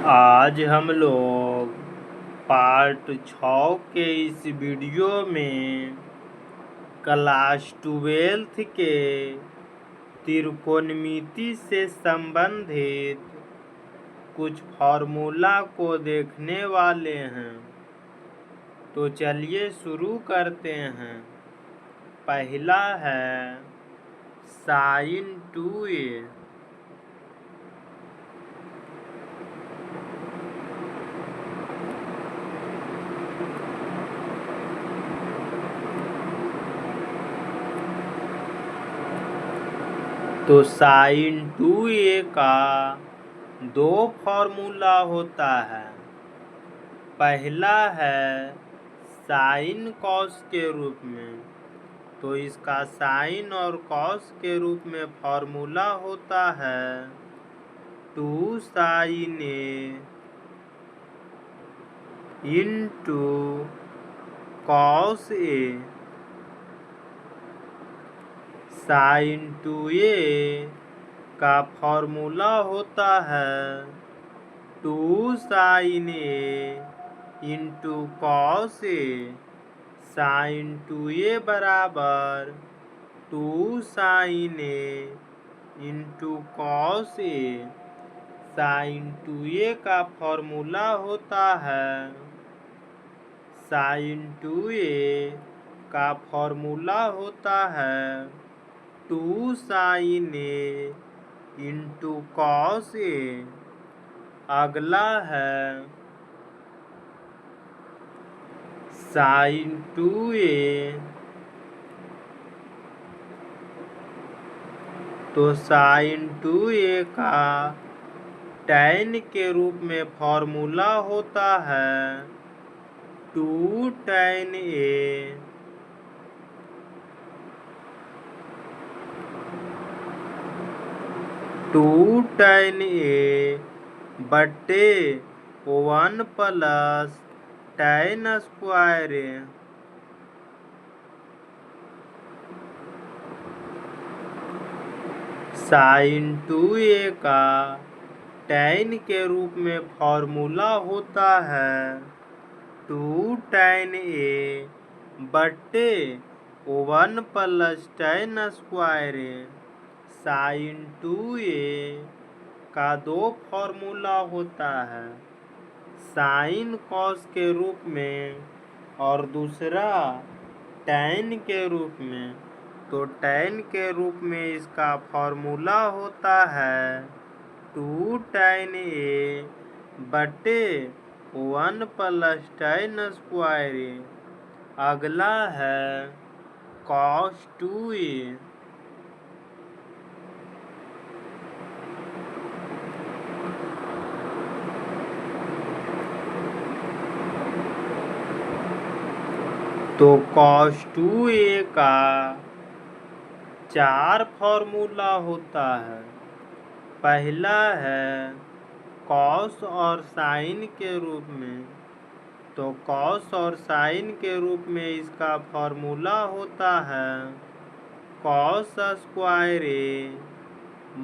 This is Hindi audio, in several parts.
आज हम लोग पार्ट 6 के इस वीडियो में क्लास 12 के त्रिकोणमिति से संबंधित कुछ फार्मूला को देखने वाले हैं। तो चलिए शुरू करते हैं। पहला है sin 2a। तो sin 2a का दो फार्मूला होता है। पहला है साइन कॉस के रूप में, तो इसका साइन और कॉस के रूप में फार्मूला होता है 2 sin a into cos a। Sine 2a का फार्मूला होता है 2 sin a into cos a। Sine 2a बराबर 2 sin a into cos a। Sine 2a का फार्मूला होता है साइन 2a का फार्मूला होता है 2 sin a into cos a। अगला है sin 2a। तो sin 2a का tan के रूप में फार्मूला होता है 2 tan a। Two tan a बटे 1 plus tan square a। sin 2a का tan के रूप में फार्मूला होता है 2 tan a बटे 1 plus tan square a। sin 2a का दो फार्मूला होता है, साइन कॉस के रूप में और दूसरा tan के रूप में। तो tan के रूप में इसका फार्मूला होता है 2 tan a बटे 1 प्लस tan स्क्वायर a। अगला है cos 2a। तो cos 2a का 4 फार्मूला होता है। पहला है cos और sin के रूप में, तो cos और sin के रूप में इसका फार्मूला होता है cos square a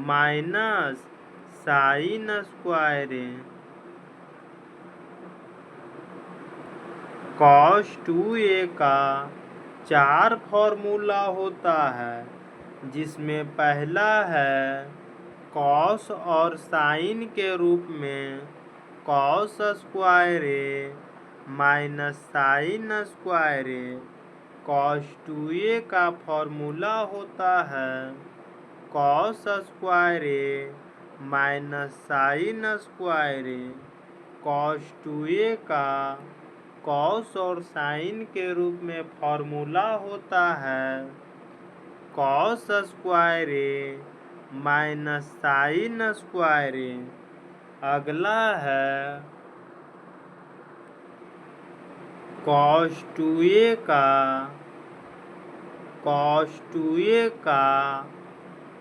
minus sin square a। cos 2a का 4 फार्मूला होता है, जिसमें पहला है cos और sin के रूप में cos square a minus sin square a। cos 2a का फार्मूला होता है cos square a minus sin square a। cos 2a का cos और sin के रूप में फार्मूला होता है cos square a minus sin square a। अगला है cos 2a का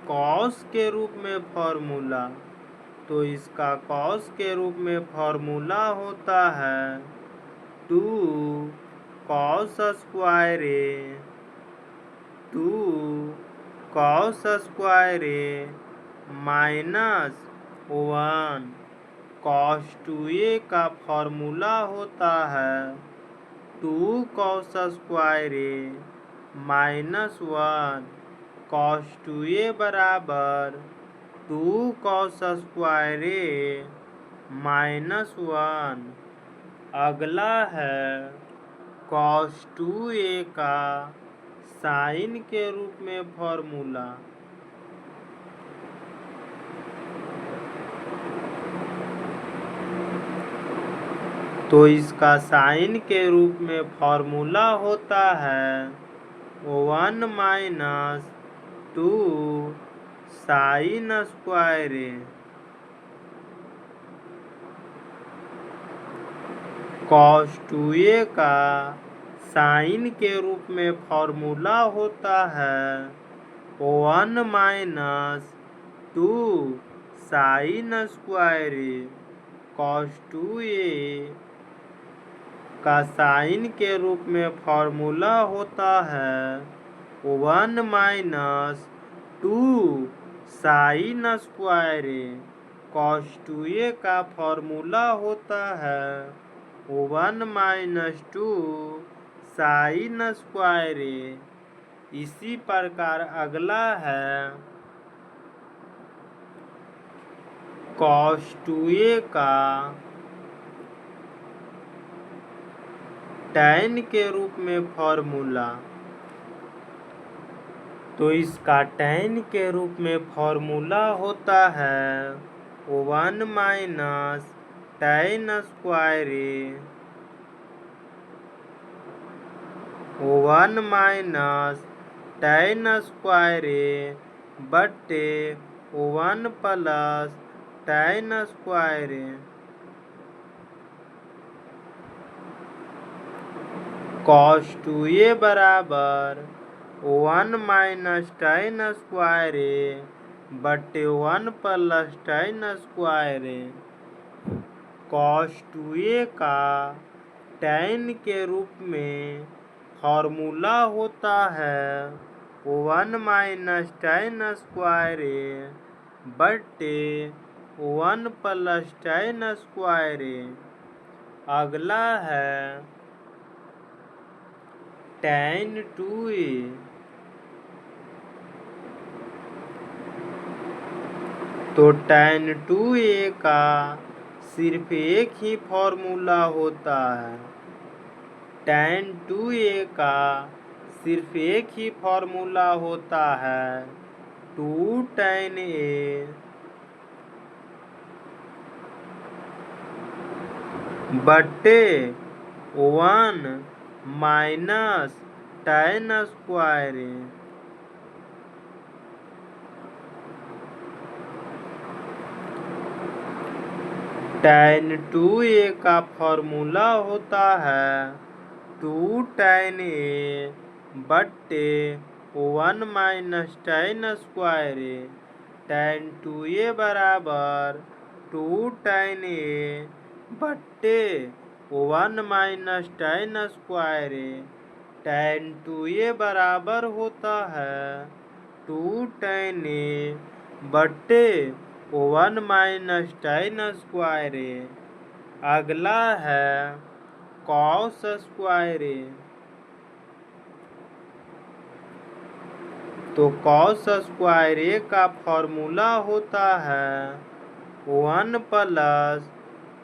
cos के रूप में फार्मूला, तो इसका cos के रूप में फार्मूला होता है 2 cos square a 2 cos square a minus 1 cos 2a का फॉर्मूला होता है 2 कॉस स्क्वायर ए माइनस 1 कॉस 2a बराबर 2 कॉस स्क्वायर ए माइनस 1। अगला है कॉस 2a का साइन के रूप में फॉर्मूला। तो इसका साइन के रूप में फॉर्मूला होता है 1 माइनस 2 साइन स्क्वायर ए। कॉस 2a का साइन के रूप में फॉर्मूला होता है 1 माइनस 2 साइन स्क्वायर ए। कॉस 2a का साइन के रूप में फॉर्मूला होता है 1 माइनस 2 साइन स्क्वायर ए। कॉस 2a का फॉर्मूला होता है 1 माइनस 2 साइन स्क्वायर ए। इसी प्रकार अगला है कॉस 2a का tan के रूप में फॉर्मूला। तो इसका tan के रूप में फॉर्मूला होता है 1 माइनस tan स्क्वायर ए 1 माइनस tan स्क्वायर ए बटे 1 प्लस tan स्क्वायर ए। कॉस 2a बराबर 1 माइनस tan स्क्वायर ए बटे 1 प्लस tan स्क्वायर ए। कॉस 2a का tan के रूप में फॉर्मूला होता है 1 माइनस tan स्क्वायर ए बटे 1 प्लस tan स्क्वायर ए। अगला है tan 2a। तो tan 2a का सिर्फ एक ही फॉर्मूला होता है। tan 2a का सिर्फ एक ही फॉर्मूला होता है 2 tan a बटे 1 माइनस tan स्क्वायर ए। tan 2a का फॉर्मूला होता है 2 tan a बटे 1 माइनस tan स्क्वायर ए। tan 2a बराबर 2 tan a बटे 1 माइनस tan स्क्वायर ए। tan 2a बराबर होता है 2 tan a बटे 1 माइनस tan स्क्वायर ए। अगला है कॉस स्क्वायर ए। तो कॉस स्क्वायर ए का फॉर्मूला होता है 1 plus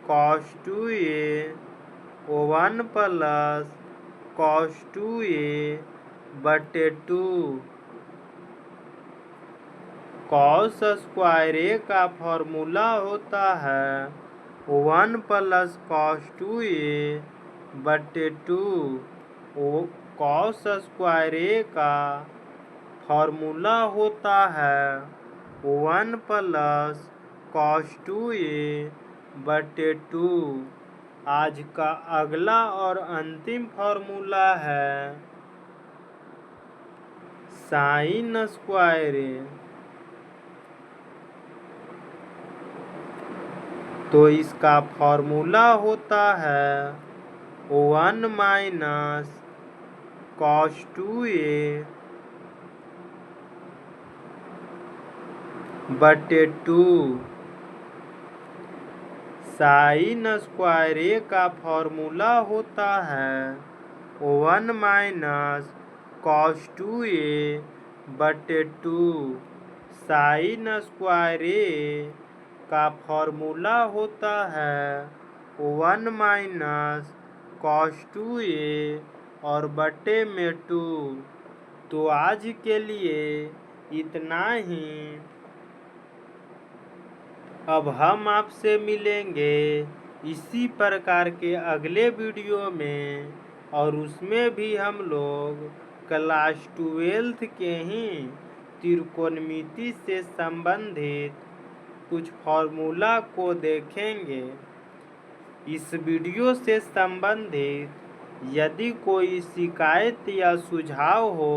cos 2a 1 plus cos 2a बटे 2। कॉस स्क्वायर ए का फॉर्मूला होता है 1 प्लस कॉस 2a बटे 2। कॉस स्क्वायर ए का फॉर्मूला होता है 1 प्लस कॉस 2a बटे 2। आज का अगला और अंतिम फॉर्मूला है साइन स्क्वायर ए। तो इसका फॉर्मूला होता है 1 माइनस कॉस 2a बटे 2 साइन स्क्वायर ए का फॉर्मूला होता है 1 minus cos 2a/2। Sine square A का फॉर्मूला होता है 1 माइनस कॉस 2a और बटे में 2। तो आज के लिए इतना ही। अब हम आपसे मिलेंगे इसी प्रकार के अगले वीडियो में, और उसमें भी हम लोग क्लास 12 के ही त्रिकोणमिति से संबंधित कुछ फॉर्मूला को देखेंगे। इस वीडियो से संबंधित यदि कोई शिकायत या सुझाव हो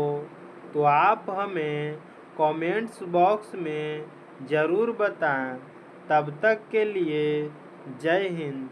तो आप हमें कमेंट्स बॉक्स में ज़रूर बताएं। तब तक के लिए जय हिंद।